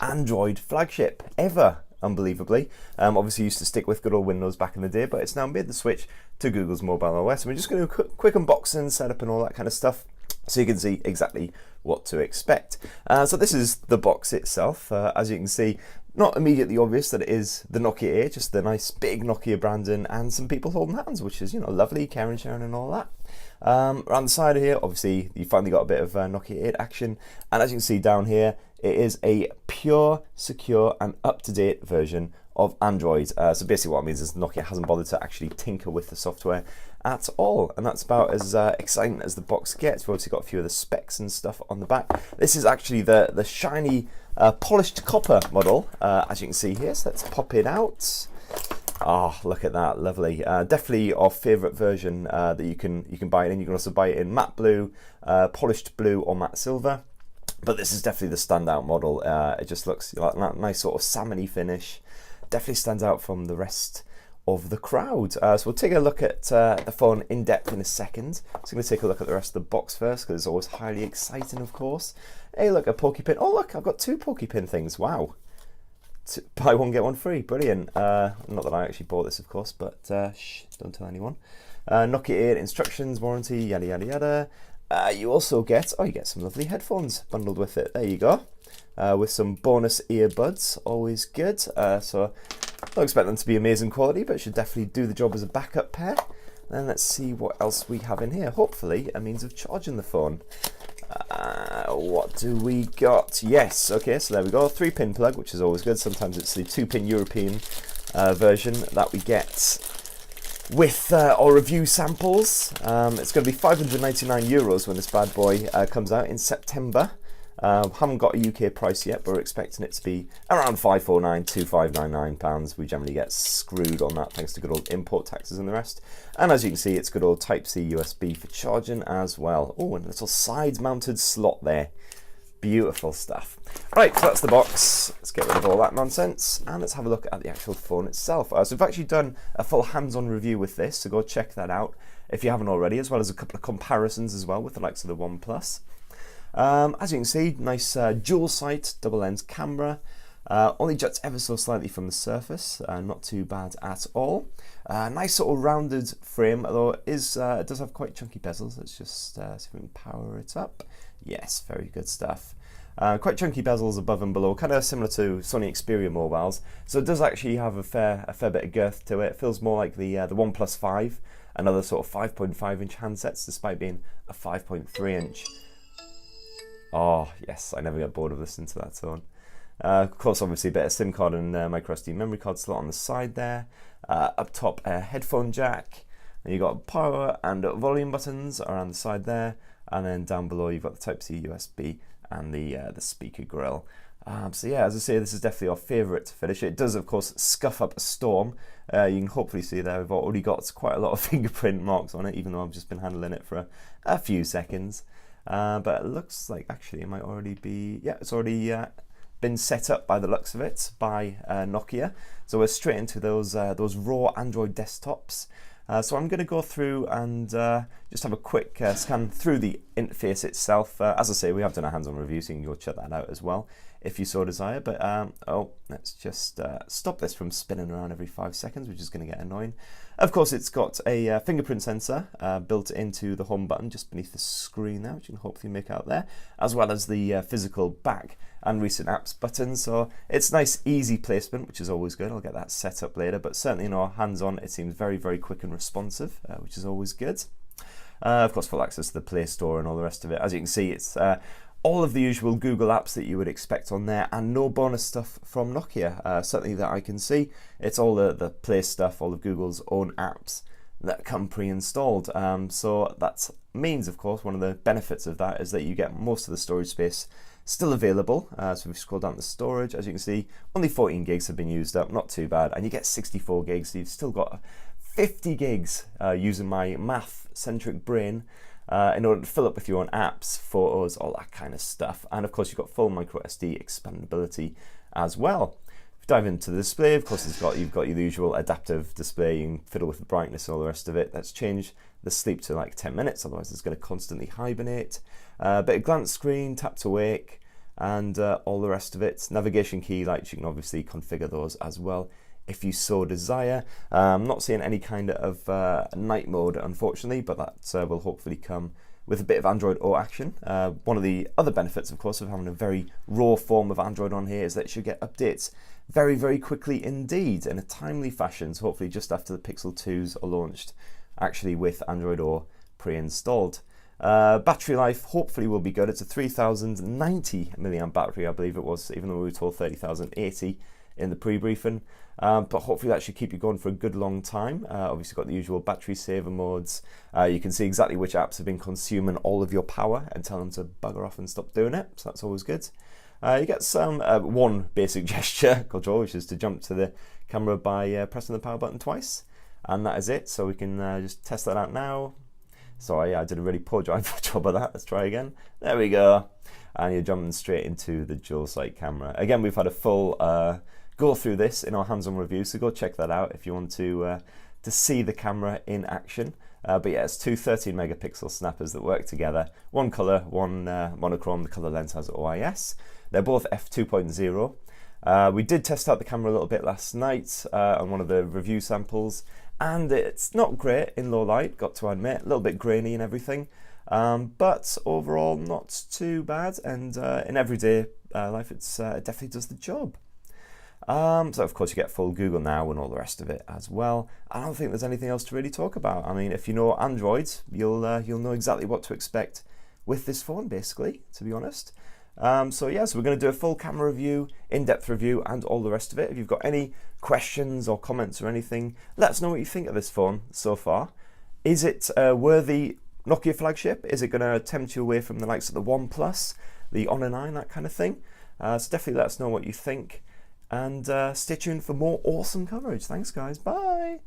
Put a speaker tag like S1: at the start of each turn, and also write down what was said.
S1: Android flagship ever, unbelievably. Obviously used to stick with good old Windows back in the day, but it's now made the switch to Google's mobile OS. And we're just going to do a quick unboxing, setup and all that kind of stuff, so you can see exactly what to expect. So this is the box itself. As you can see, not immediately obvious that it is the Nokia 8, just the nice big Nokia branding and some people holding hands, which is, you know, lovely, caring, sharing and all that. Around the side of here, obviously, you finally got a bit of Nokia 8 action. And as you can see down here, it is a pure, secure and up-to-date version of Android. So basically what it means is Nokia hasn't bothered to actually tinker with the software at all, and that's about as exciting as the box gets. We've obviously got a few of the specs and stuff on the back. This is actually the shiny polished copper model, as you can see here. So let's pop it out. Oh, look at that, lovely. Definitely our favourite version that you can buy it in. You can also buy it in matte blue, polished blue or matte silver. But this is definitely the standout model. It just looks like that nice sort of salmon-y finish. Definitely stands out from the rest of the crowd. So we'll take a look at the phone in depth in a second. So I'm going to take a look at the rest of the box first, because it's always highly exciting, of course. Hey, look, a Pokepin. Oh, look, I've got 2 Pokepin things. Wow. Buy one, get one free. Brilliant. Not that I actually bought this, of course, but shh, don't tell anyone. Nokia 8 instructions, warranty, yada, yada, yada. You also get, you get some lovely headphones bundled with it. There you go. With some bonus earbuds, always good. So I don't expect them to be amazing quality, but it should definitely do the job as a backup pair. Then let's see what else we have in here. Hopefully a means of charging the phone. What do we got? Yes, okay, so there we go. 3-pin plug, which is always good. Sometimes it's the 2-pin European version that we get with our review samples. It's going to be €599 when this bad boy comes out in September. Haven't got a UK price yet, but we're expecting it to be around £549 to £599. We generally get screwed on that thanks to good old import taxes and the rest. And as you can see, it's good old Type-C USB for charging as well. Oh, and a little side-mounted slot there. Beautiful stuff. Right, so that's the box. Let's get rid of all that nonsense and let's have a look at the actual phone itself. So we've actually done a full hands-on review with this, so go check that out if you haven't already, as well as a couple of comparisons as well with the likes of the OnePlus. As you can see, nice dual sight, double lens camera. Only juts ever so slightly from the surface, not too bad at all. Nice sort of rounded frame, although it does have quite chunky bezels. Let's just see if we can power it up. Yes, very good stuff. Quite chunky bezels above and below, kind of similar to Sony Xperia mobiles. So it does actually have a fair bit of girth to it. It feels more like the OnePlus 5 and other sort of 5.5-inch handsets, despite being a 5.3-inch. Oh, yes, I never get bored of listening to that tone. Of course, obviously, a bit of SIM card and microSD memory card slot on the side there. Up top, a headphone jack. And you've got power and volume buttons around the side there. And then down below, you've got the Type-C USB and the speaker grill. So yeah, as I say, this is definitely our favourite finish. It does, of course, scuff up a storm. You can hopefully see there we've already got quite a lot of fingerprint marks on it, even though I've just been handling it for a few seconds. But it looks like actually it might already be, yeah, it's already been set up by the looks of it by Nokia. So we're straight into those raw Android desktops. So I'm going to go through and just have a quick scan through the interface itself. As I say, we have done a hands-on review, so you can go check that out as well if you so desire. But let's just stop this from spinning around every 5 seconds, which is going to get annoying. Of course, it's got a fingerprint sensor built into the home button just beneath the screen there, which you can hopefully make out there, as well as the physical back and recent apps button. So it's nice, easy placement, which is always good. I'll get that set up later, but certainly in our hands-on, it seems very, very quick and responsive, which is always good. Of course, full access to the Play Store and all the rest of it. As you can see, it's all of the usual Google apps that you would expect on there, and no bonus stuff from Nokia, certainly that I can see. It's all the Play stuff, all of Google's own apps that come pre-installed. So that means, of course, one of the benefits of that is that you get most of the storage space still available. So if we scroll down to storage, as you can see, only 14 gigs have been used up, not too bad, and you get 64 gigs, so you've still got 50 gigs using my math-centric brain in order to fill up with your own apps, photos, all that kind of stuff. And of course, you've got full microSD expandability as well. If you dive into the display, of course, you've got your usual adaptive display. You can fiddle with the brightness and all the rest of it. Let's change the sleep to like 10 minutes, otherwise it's going to constantly hibernate. Bit of glance screen, tap to wake, and all the rest of it. Navigation key lights, you can obviously configure those as well if you so desire. I'm not seeing any kind of night mode, unfortunately, but that will hopefully come with a bit of Android O action. One of the other benefits, of course, of having a very raw form of Android on here is that it should get updates very, very quickly indeed, in a timely fashion, so hopefully just after the Pixel 2s are launched, actually with Android O pre-installed. Battery life hopefully will be good. It's a 3090 milliamp battery, I believe it was, even though we were told 30,080 in the pre-briefing. But hopefully that should keep you going for a good long time. Obviously got the usual battery saver modes. You can see exactly which apps have been consuming all of your power and tell them to bugger off and stop doing it, so that's always good. You get some one basic gesture control, which is to jump to the camera by pressing the power button twice, and that is it. So we can just test that out now. Sorry, I did a really poor job of that. Let's try again. There we go. And you're jumping straight into the dual sight camera. Again, we've had a full go through this in our hands-on review, so go check that out if you want to see the camera in action. But yeah, it's two 13 megapixel snappers that work together. One color, one monochrome. The color lens has OIS. They're both f2.0. We did test out the camera a little bit last night on one of the review samples, and it's not great in low light, got to admit, a little bit grainy and everything, but overall not too bad, and in everyday life it definitely does the job. So of course you get full Google Now and all the rest of it as well. I don't think there's anything else to really talk about. I mean, if you know Android, you'll know exactly what to expect with this phone, basically, to be honest. So yeah, so we're going to do a full camera review, in-depth review, and all the rest of it. If you've got any questions or comments or anything, let us know what you think of this phone so far. Is it a worthy Nokia flagship? Is it going to tempt you away from the likes of the OnePlus, the Honor 9, that kind of thing? So definitely let us know what you think, and stay tuned for more awesome coverage. Thanks guys, bye!